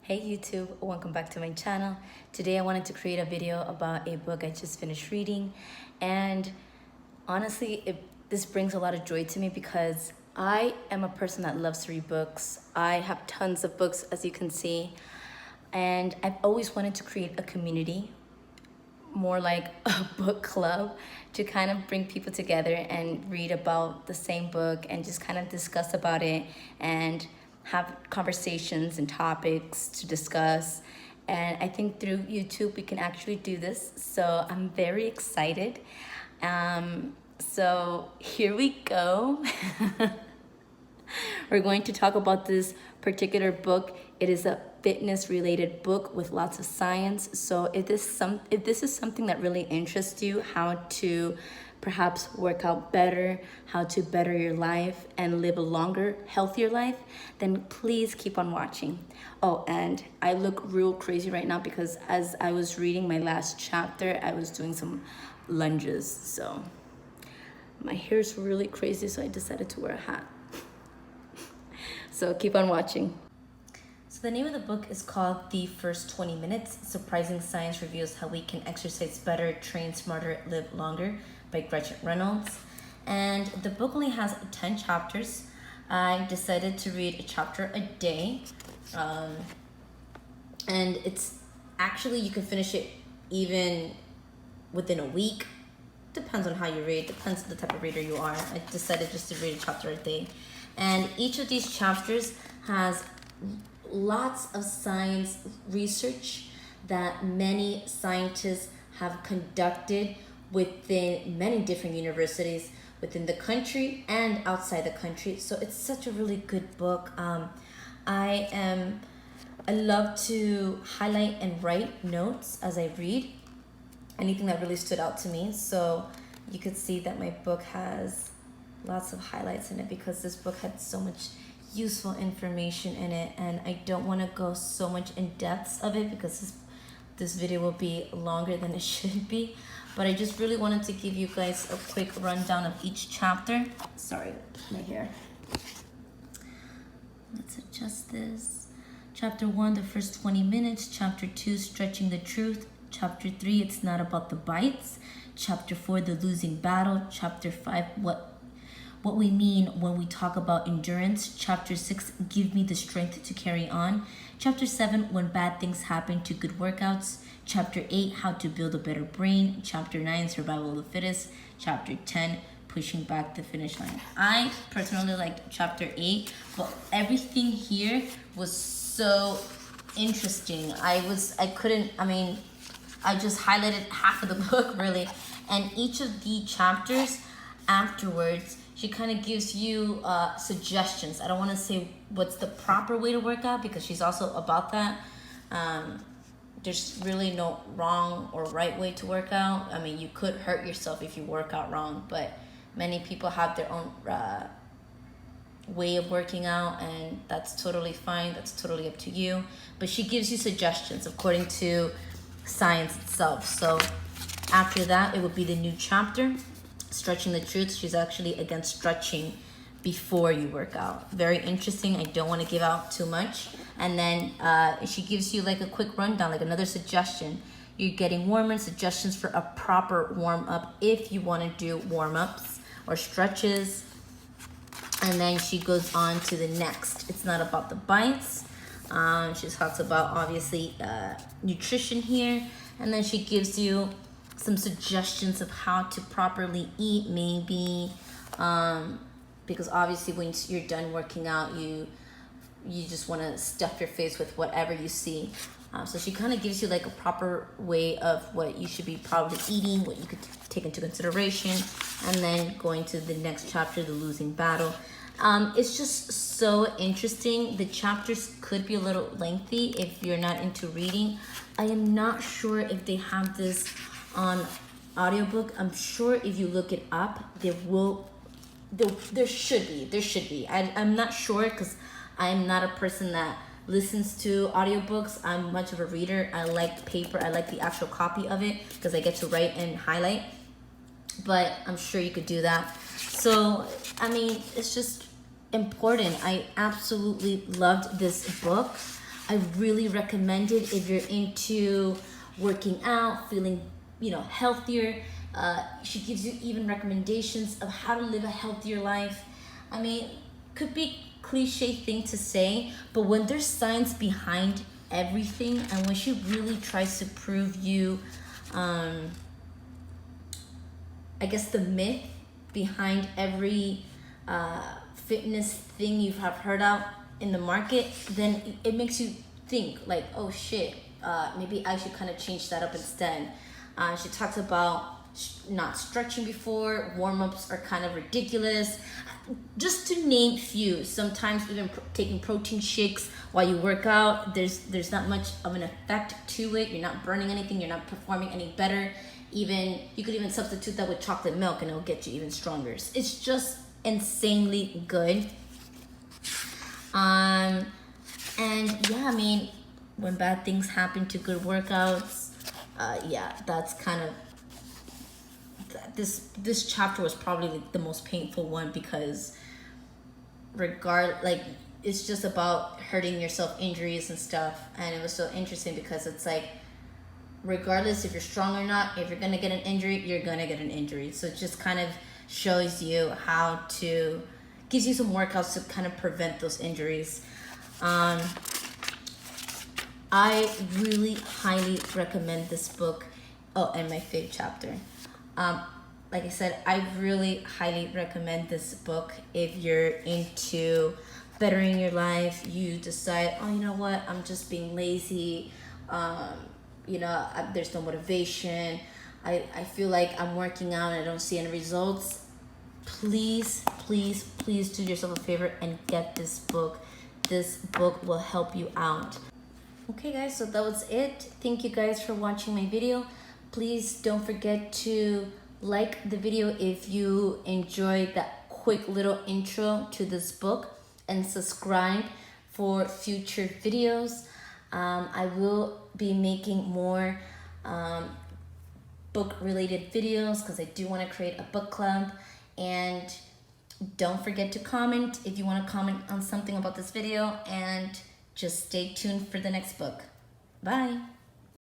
Hey YouTube, welcome back to my channel. Today I wanted to create a video about a book I just finished reading, and honestly this brings a lot of joy to me because I am a person that loves to read books. I have tons of books, as you can see, and I've always wanted to create a community, more like a book club, to kind of bring people together and read about the same book and just kind of discuss about it and have conversations and topics to discuss. And I think through YouTube we can actually do this, so I'm very excited. So here we go. We're going to talk about this particular book. It is a fitness related book with lots of science. So if this is something that really interests you, how to perhaps work out better, how to better your life and live a longer, healthier life, then please keep on watching. Oh, and I look real crazy right now because as I was reading my last chapter, I was doing some lunges. So my hair's really crazy, so I decided to wear a hat. So keep on watching. So the name of the book is called The First 20 Minutes, Surprising Science Reveals How We Can Exercise Better, Train Smarter, Live Longer by Gretchen Reynolds. And the book only has 10 chapters. I decided to read a chapter a day. And it's actually, you can finish it even within a week. Depends on how you read, depends on the type of reader you are. I decided just to read a chapter a day. And each of these chapters has lots of science research that many scientists have conducted within many different universities within the country and outside the country. So it's such a really good book. I love to highlight and write notes as I read anything that really stood out to me. So you could see that my book has lots of highlights in it because this book had so much useful information in it, and I don't want to go so much in depth of it because this video will be longer than it should be. But I just really wanted to give you guys a quick rundown of each chapter. Sorry, my hair. Let's adjust this. Chapter 1, the first 20 minutes. Chapter 2, stretching the truth. Chapter 3, it's not about the bites. Chapter 4, the losing battle. Chapter 5, what we mean when we talk about endurance. Chapter 6, give me the strength to carry on. Chapter 7, when bad things happen to good workouts. Chapter 8, how to build a better brain. Chapter 9, survival of the fittest. Chapter 10, pushing back the finish line. I personally liked chapter 8, but everything here was so interesting. I just highlighted half of the book really, and each of the chapters afterwards, she kind of gives you suggestions. I don't want to say what's the proper way to work out because she's also about that. There's really no wrong or right way to work out. I mean, you could hurt yourself if you work out wrong, but many people have their own way of working out, and that's totally fine. That's totally up to you. But she gives you suggestions according to science itself. So after that, it would be the new chapter, stretching the truth. She's actually against stretching before you work out. Very interesting. I don't want to give out too much. And then she gives you like a quick rundown, like another suggestion. You're getting warmer, suggestions for a proper warm-up if you want to do warm-ups or stretches. And then she goes on to the next. It's not about the bites. She talks about obviously nutrition here. And then she gives you some suggestions of how to properly eat, maybe, because obviously when you're done working out, you just want to stuff your face with whatever you see. So she kind of gives you like a proper way of what you should be probably eating, what you could take into consideration, and then going to the next chapter, the losing battle. It's just so interesting. The chapters could be a little lengthy if you're not into reading. I am not sure if they have this on audiobook. I'm sure if you look it up, there should be. I'm not sure because I'm not a person that listens to audiobooks. I'm much of a reader. I like paper. I like the actual copy of it because I get to write and highlight. But I'm sure you could do that. So, I mean, it's just important. I absolutely loved this book. I really recommend it if you're into working out, feeling, healthier. She gives you even recommendations of how to live a healthier life. I mean, could be cliche thing to say, but when there's science behind everything, and when she really tries to prove you, I guess the myth behind every fitness thing you have heard out in the market, then it makes you think like, oh shit, maybe I should kind of change that up instead. She talks about not stretching before, warm-ups are kind of ridiculous. Just to name few, sometimes even taking protein shakes while you work out, there's not much of an effect to it. You're not burning anything, you're not performing any better. Even you could even substitute that with chocolate milk and it'll get you even stronger. It's just insanely good. And yeah, I mean, when bad things happen to good workouts, that's kind of this chapter was probably the most painful one, because it's just about hurting yourself, injuries and stuff. And it was so interesting because it's like, regardless if you're strong or not, if you're gonna get an injury, you're gonna get an injury. So it just kind of shows you gives you some workouts to kind of prevent those injuries. I really highly recommend this book. Oh, and my fifth chapter. Like I said, I really highly recommend this book if you're into bettering your life. You decide, oh, you know what, I'm just being lazy. There's no motivation. I feel like I'm working out and I don't see any results. Please, please, please do yourself a favor and get this book. This book will help you out. Okay guys, so that was it. Thank you guys for watching my video. Please don't forget to like the video if you enjoyed that quick little intro to this book, and subscribe for future videos. I will be making more book related videos because I do want to create a book club. And don't forget to comment if you want to comment on something about this video, and just stay tuned for the next book. Bye.